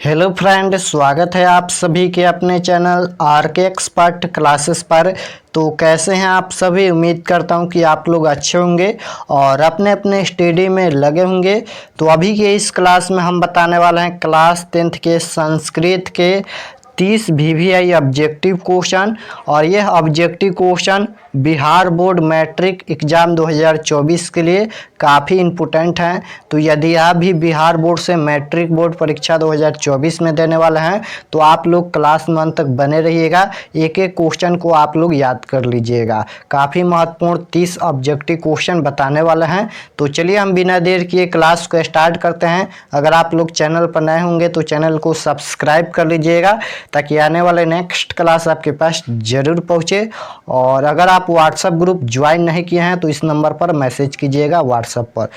Hello friend, स्वागत है आप सभी के अपने चैनल आर के एक्सपर्ट क्लासेस पर। तो कैसे हैं आप सभी? उम्मीद करता हूं कि आप लोग अच्छे होंगे और अपने अपने स्टडी में लगे होंगे। तो अभी के इस क्लास में हम बताने वाले हैं क्लास 10th के संस्कृत के 30 VVI ऑब्जेक्टिव क्वेश्चन। और यह objective question Bihar board matric exam 2024 के लिए काफ़ी इम्पोर्टेंट हैं। तो यदि आप भी बिहार बोर्ड से मैट्रिक बोर्ड परीक्षा 2024 में देने वाले हैं तो आप लोग क्लास 1 तक बने रहिएगा। एक एक क्वेश्चन को आप लोग याद कर लीजिएगा। काफ़ी महत्वपूर्ण 30 ऑब्जेक्टिव क्वेश्चन बताने वाले हैं। तो चलिए हम बिना देर किए क्लास को स्टार्ट करते हैं। अगर आप लोग चैनल पर नए होंगे तो चैनल को सब्सक्राइब कर लीजिएगा ताकि आने वाले नेक्स्ट क्लास आपके पास ज़रूर पहुँचे। और अगर आप व्हाट्सएप ग्रुप ज्वाइन नहीं किए हैं तो इस नंबर पर मैसेज कीजिएगा व्हाट्सएप पर।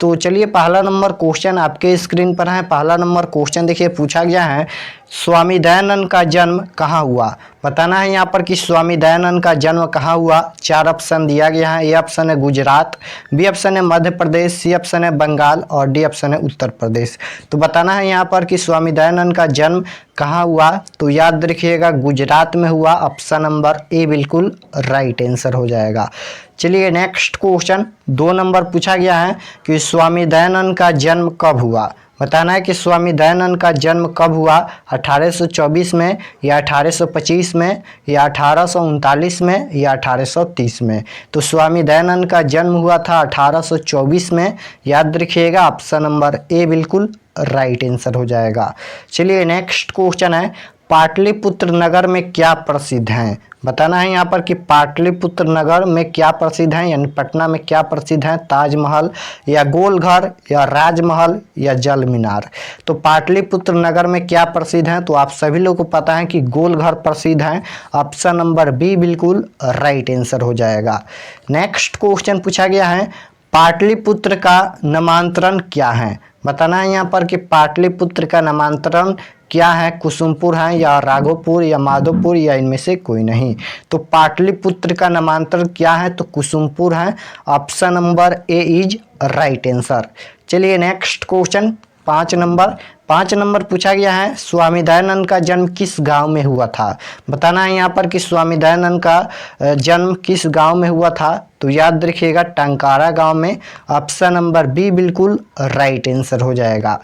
तो चलिए पहला नंबर क्वेश्चन आपके स्क्रीन पर है। पहला नंबर क्वेश्चन देखिए, पूछा गया है स्वामी दयानंद का जन्म कहाँ हुआ। बताना है यहाँ पर कि स्वामी दयानंद का जन्म कहाँ हुआ। 4 ऑप्शन दिया गया है। ए ऑप्शन है गुजरात, बी ऑप्शन है मध्य प्रदेश, सी ऑप्शन है बंगाल और डी ऑप्शन है उत्तर प्रदेश। तो बताना है यहाँ पर कि स्वामी दयानंद का जन्म कहाँ हुआ। तो याद रखिएगा गुजरात में हुआ। ऑप्शन नंबर ए बिल्कुल राइट आंसर हो जाएगा। चलिए नेक्स्ट क्वेश्चन 2 नंबर पूछा गया है कि स्वामी दयानंद का जन्म कब हुआ। बताना है कि स्वामी दयानंद का जन्म कब हुआ। 1824 में या 1825 में या 1839 में या 1830 में। तो स्वामी दयानंद का जन्म हुआ था 1824 में। याद रखिएगा ऑप्शन नंबर ए बिल्कुल राइट आंसर हो जाएगा। चलिए नेक्स्ट क्वेश्चन है पाटलिपुत्र नगर में क्या प्रसिद्ध हैं। बताना है यहाँ पर कि पाटलिपुत्र नगर में क्या प्रसिद्ध है, यानी पटना में क्या प्रसिद्ध है। ताजमहल या गोलघर या राजमहल या जल मीनार। तो पाटलिपुत्र नगर में क्या प्रसिद्ध है, तो आप सभी लोगों को पता है कि गोलघर प्रसिद्ध है। ऑप्शन नंबर बी बिल्कुल राइट आंसर हो जाएगा। नेक्स्ट क्वेश्चन पूछा गया है पाटलिपुत्र का नामांतरण क्या है। बताना है यहाँ पर कि पाटलिपुत्र का नामांतरण क्या है। कुसुमपुर है या राघोपुर या माधोपुर या इनमें से कोई नहीं। तो पाटलिपुत्र का नामांतरण क्या है, तो कुसुमपुर है। Option number A is right answer. चलिए नेक्स्ट क्वेश्चन 5 नंबर पूछा गया है स्वामी दयानंद का जन्म किस गांव में हुआ था। बताना है यहाँ पर कि स्वामी दयानंद का जन्म किस गांव में हुआ था। तो याद रखिएगा टंकारा गांव में। ऑप्शन नंबर बी बिल्कुल राइट आंसर हो जाएगा।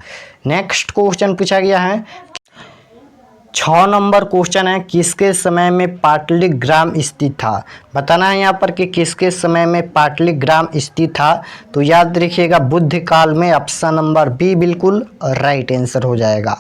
नेक्स्ट क्वेश्चन पूछा गया है 6 नंबर क्वेश्चन है किसके समय में पाटलिग्राम स्थित था। बताना है यहाँ पर कि किसके समय में पाटलिग्राम स्थित था। तो याद रखिएगा बुद्ध काल में। ऑप्शन नंबर बी बिल्कुल राइट आंसर हो जाएगा।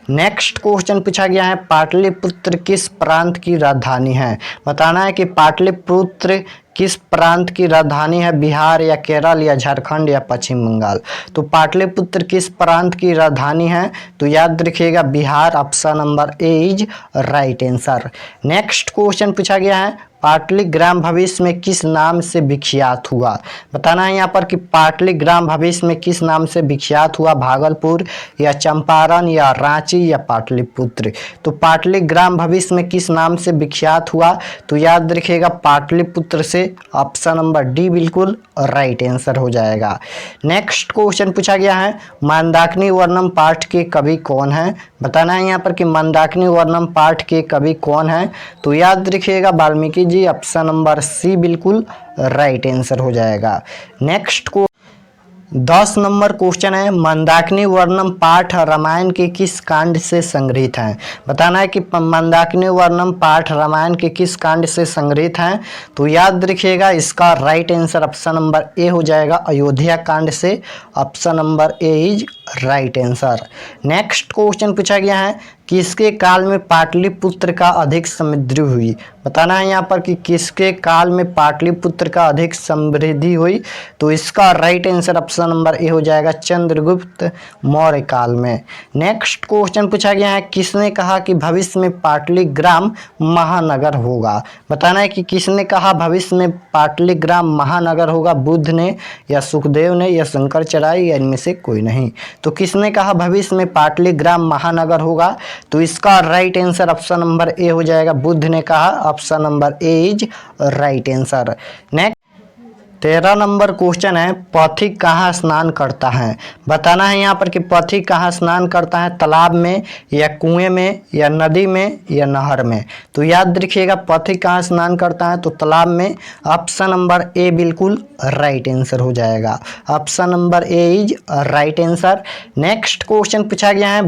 नेक्स्ट क्वेश्चन पूछा गया है पाटलिपुत्र किस प्रांत की राजधानी है। बताना है कि पाटलिपुत्र किस प्रांत की राजधानी है। बिहार या केरल या झारखंड या पश्चिम बंगाल। तो पाटलिपुत्र किस प्रांत की राजधानी है, तो याद रखिएगा Bihar. Option number A is right answer. Next question पूछा गया है पाटलिग्राम भविष्य में किस नाम से विख्यात हुआ। बताना है यहाँ पर कि पाटलिग्राम भविष्य में किस नाम से विख्यात हुआ। भागलपुर या चंपारण या रांची या पाटलिपुत्र। तो पाटलिग्राम भविष्य में किस नाम से विख्यात हुआ, तो याद रखिएगा पाटलिपुत्र से। ऑप्शन नंबर डी बिल्कुल राइट आंसर हो जाएगा। नेक्स्ट क्वेश्चन पूछा गया है मंदाकिनी वर्णम पाठ के कवि कौन है। बताना है यहाँ पर कि मंदाकिनी वर्णम पाठ के कवि कौन है। तो याद रखिएगा Valmiki ji. Option number C बिल्कुल राइट आंसर हो जाएगा। नेक्स्ट को 10 नंबर क्वेश्चन है मंदाकिनी वर्णम पाठ रामायण के किस कांड से संग्रहित है। बताना है कि मंदाकिनी वर्णम पाठ रामायण के किस कांड से संग्रहित है। तो याद रखिएगा इसका right answer option number A हो जाएगा अयोध्या कांड से। Option number A is right answer. Next question पूछा गया है किसके काल में पाटलिपुत्र का अधिक समृद्धि हुई। बताना है यहाँ पर कि किसके काल में पाटलिपुत्र का अधिक समृद्धि हुई। तो इसका right answer option number A हो जाएगा चंद्रगुप्त मौर्य काल में। नेक्स्ट क्वेश्चन पूछा गया है किसने कहा कि भविष्य में पाटलिग्राम महानगर होगा। बताना है कि किसने कहा भविष्य में पाटलिग्राम महानगर होगा। बुद्ध ने या सुखदेव ने या शंकराचार्य या इनमें से कोई नहीं। तो किसने कहा भविष्य में पाटलिग्राम महानगर होगा, तो इसका right answer option number A हो जाएगा बुद्ध ने कहा। Option number A is right answer. Next 13 number question है, पथिक कहाँ स्नान करता है। बताना है यहाँ पर कि पथिक कहाँ स्नान करता है, तालाब में या कुएं में या नदी में या नहर में। तो याद रखिएगा पथिक कहाँ स्नान करता है तो तालाब में। ऑप्शन नंबर ए बिल्कुल राइट आंसर हो जाएगा। Option number A is right answer. Next question पूछा गया है,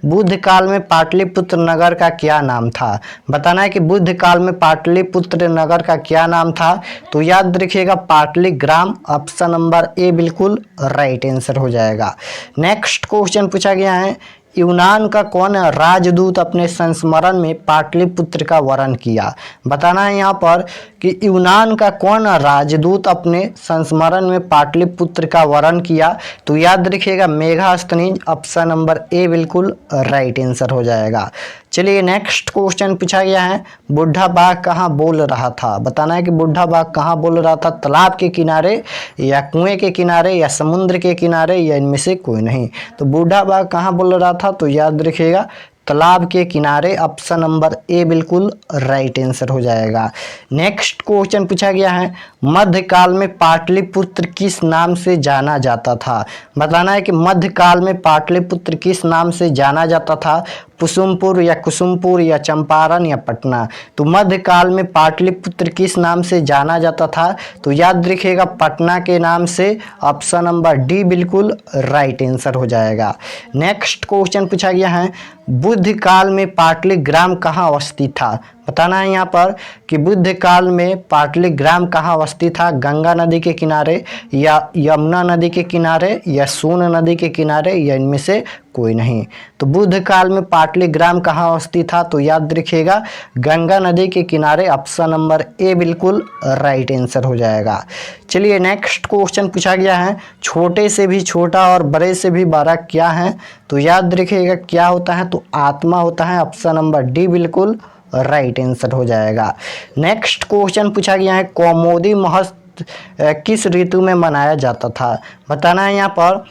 बुद्ध काल में पाटलिपुत्र नगर का क्या नाम था। बताना है कि बुद्ध काल में पाटलिपुत्र नगर का क्या नाम था। तो याद रखिएगा पाटलिग्राम। ऑप्शन नंबर ए बिल्कुल राइट आंसर हो जाएगा। नेक्स्ट क्वेश्चन पूछा गया है, यूनान का कौन राजदूत अपने संस्मरण में पाटलिपुत्र का वर्णन किया। बताना है यहाँ पर कि यूनान का कौन राजदूत अपने संस्मरण में पाटलिपुत्र का वर्णन किया। तो याद रखिएगा मेगास्थनीज। ऑप्शन नंबर ए बिल्कुल राइट आंसर हो जाएगा। चलिए नेक्स्ट क्वेश्चन पूछा गया है, बुढ़ा बाघ कहाँ बोल रहा था। बताना है कि बुढ़ा बाघ कहाँ बोल रहा था, तालाब के किनारे या कुएं के किनारे या समुद्र के किनारे या इनमें से कोई नहीं। तो बुढ़ा बाघ कहाँ बोल रहा था तो याद रखिएगा तालाब के किनारे। ऑप्शन नंबर ए बिल्कुल राइट आंसर हो जाएगा। नेक्स्ट क्वेश्चन पूछा गया है, मध्यकाल में पाटलिपुत्र किस नाम से जाना जाता था। बताना है कि मध्यकाल में पाटलिपुत्र किस नाम से जाना जाता था, कुसुमपुर या कुसुमपुर या चंपारण या पटना। तो मध्यकाल में पाटलिपुत्र किस नाम से जाना जाता था तो याद रखिएगा पटना के नाम से। ऑप्शन नंबर डी बिल्कुल राइट आंसर हो जाएगा। नेक्स्ट क्वेश्चन पूछा गया है, बुद्ध काल में पाटलिग्राम कहाँ अवस्थित था। बताना है यहाँ पर कि बुद्ध काल में पाटलिग्राम कहाँ अवस्थित था, गंगा नदी के किनारे या यमुना नदी के किनारे या सोन नदी के किनारे या इनमें से कोई नहीं। तो बुद्ध काल में पाटलिग्राम कहाँ अवस्थित था तो याद रखिएगा गंगा नदी के किनारे। ऑप्शन नंबर ए बिल्कुल राइट आंसर हो जाएगा। चलिए नेक्स्ट क्वेश्चन पूछा गया है, छोटे से भी छोटा और बड़े से भी बड़ा क्या है। तो याद रखिएगा क्या होता है तो आत्मा होता है। ऑप्शन नंबर डी बिल्कुल राइट आंसर हो जाएगा। नेक्स्ट क्वेश्चन पूछा गया है, कौमुदी महोत्सव किस ऋतु में मनाया जाता था। बताना है यहाँ पर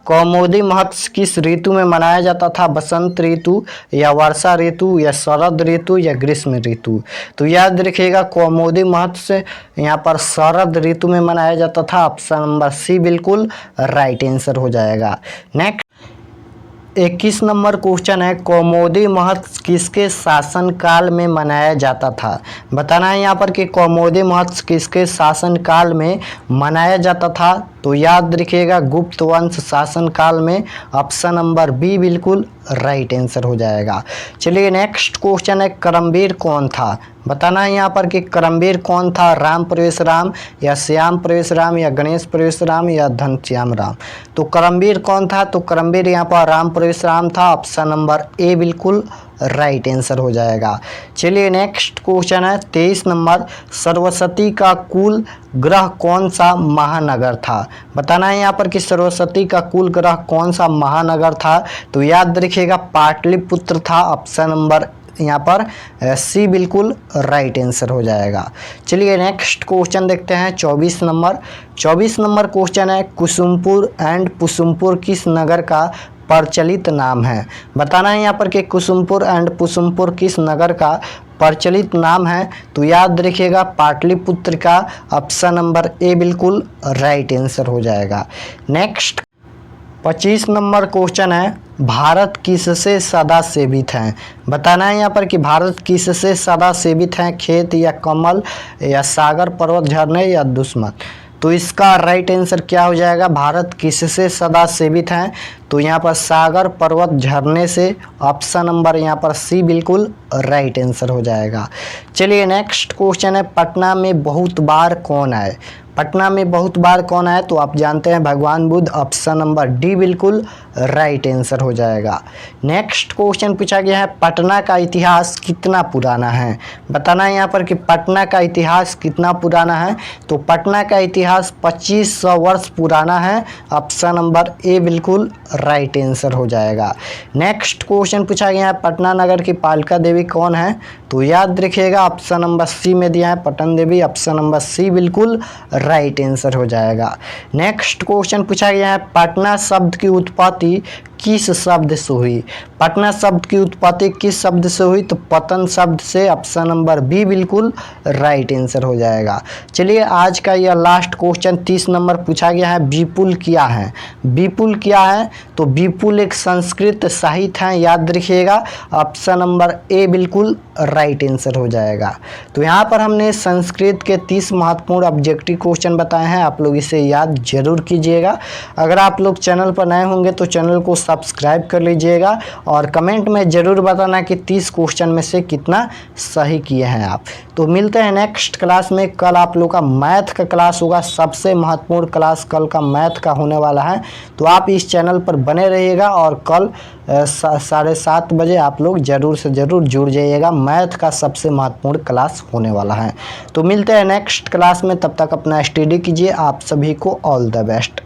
कौमुदी महोत्सव किस ऋतु में मनाया जाता था, बसंत ऋतु या वर्षा ऋतु या शरद ऋतु या ग्रीष्म ऋतु। तो याद रखिएगा कौमुदी महोत्सव यहाँ पर शरद ऋतु में मनाया जाता था। ऑप्शन नंबर सी बिल्कुल राइट आंसर हो जाएगा। नेक्स्ट 21 नंबर क्वेश्चन है, कौमुदी महोत्सव किसके शासनकाल में मनाया जाता था। बताना है यहाँ पर कि कौमुदी महोत्सव किसके शासनकाल में मनाया जाता था। तो याद रखिएगा गुप्त वंश शासनकाल में। ऑप्शन नंबर बी बिल्कुल राइट आंसर हो जाएगा। चलिए नेक्स्ट क्वेश्चन है, करमवीर कौन था। बताना है यहाँ पर कि करमवीर कौन था, राम प्रवेश राम या श्याम प्रवेश राम या गणेश प्रवेश राम या घनश्याम राम। तो करमवीर कौन था तो करमवीर यहाँ पर राम प्रवेश राम था। ऑप्शन नंबर ए बिल्कुल राइट आंसर हो जाएगा। चलिए नेक्स्ट क्वेश्चन है 23 नंबर, सरस्वती का कुल ग्रह कौन सा महानगर था। बताना है यहाँ पर कि सरस्वती का कुल ग्रह कौन सा महानगर था। तो याद रखिएगा पाटलिपुत्र था। ऑप्शन नंबर यहाँ पर सी बिल्कुल राइट आंसर हो जाएगा। चलिए नेक्स्ट क्वेश्चन देखते हैं 24 नंबर। 24 नंबर क्वेश्चन है, कुसुमपुर एंड पुसुमपुर किस नगर का प्रचलित नाम है। बताना है यहाँ पर कि कुसुमपुर एंड पुसुमपुर किस नगर का प्रचलित नाम है। तो याद रखिएगा पाटलिपुत्र का। ऑप्शन नंबर ए बिल्कुल राइट आंसर हो जाएगा। नेक्स्ट 25 नंबर क्वेश्चन है, भारत किससे सदा सेवित है। बताना है यहाँ पर कि भारत किससे सदा सेवित है, खेत या कमल या सागर पर्वत झरने या दुश्मन। तो इसका राइट आंसर क्या हो जाएगा, भारत किससे सदा सेवित है। तो यहाँ पर सागर पर्वत झरने से। ऑप्शन नंबर यहाँ पर सी बिल्कुल राइट आंसर हो जाएगा। चलिए नेक्स्ट क्वेश्चन है, पटना में बहुत बार कौन आए। पटना में बहुत बार कौन आए तो आप जानते हैं भगवान बुद्ध। ऑप्शन नंबर डी बिल्कुल राइट आंसर हो जाएगा। नेक्स्ट क्वेश्चन पूछा गया है, पटना का इतिहास कितना पुराना है। बताना है यहाँ पर कि पटना का इतिहास कितना पुराना है। तो पटना का इतिहास 2500 वर्ष पुराना है। ऑप्शन नंबर ए बिल्कुल राइट आंसर हो जाएगा। नेक्स्ट क्वेश्चन पूछा गया है, पटना नगर की पालिका देवी कौन है। तो याद रखिएगा ऑप्शन नंबर सी में दिया है Patan Devi. Option number C बिल्कुल राइट आंसर हो जाएगा। नेक्स्ट क्वेश्चन पूछा गया है, पटना शब्द की उत्पत्ति किस शब्द से हुई? पटना शब्द की उत्पत्ति किस शब्द से हुई? तो पतन शब्द से। ऑप्शन नंबर बी बिल्कुल राइट आंसर हो जाएगा। चलिए आज का यह लास्ट क्वेश्चन 30 नंबर पूछा गया है, विपुल क्या है? विपुल क्या है? तो विपुल एक संस्कृत साहित्य है, याद रखिएगा। ऑप्शन नंबर ए बिल्कुल राइट आंसर हो जाएगा। तो यहाँ पर हमने संस्कृत के 30 महत्वपूर्ण ऑब्जेक्टिव क्वेश्चन बताए हैं, आप लोग इसे याद जरूर कीजिएगा। अगर आप लोग चैनल पर नए होंगे तो चैनल को सब्सक्राइब कर लीजिएगा और कमेंट में ज़रूर बताना कि 30 क्वेश्चन में से कितना सही किए हैं आप। तो मिलते हैं नेक्स्ट क्लास में। कल आप लोग का मैथ का क्लास होगा, सबसे महत्वपूर्ण क्लास कल का मैथ का होने वाला है। तो आप इस चैनल पर बने रहिएगा और कल 7:30 बजे आप लोग ज़रूर से ज़रूर जुड़ जाइएगा, मैथ का सबसे महत्वपूर्ण क्लास होने वाला है। तो मिलते हैं नेक्स्ट क्लास में, तब तक अपना स्टडी कीजिए। आप सभी को ऑल द बेस्ट।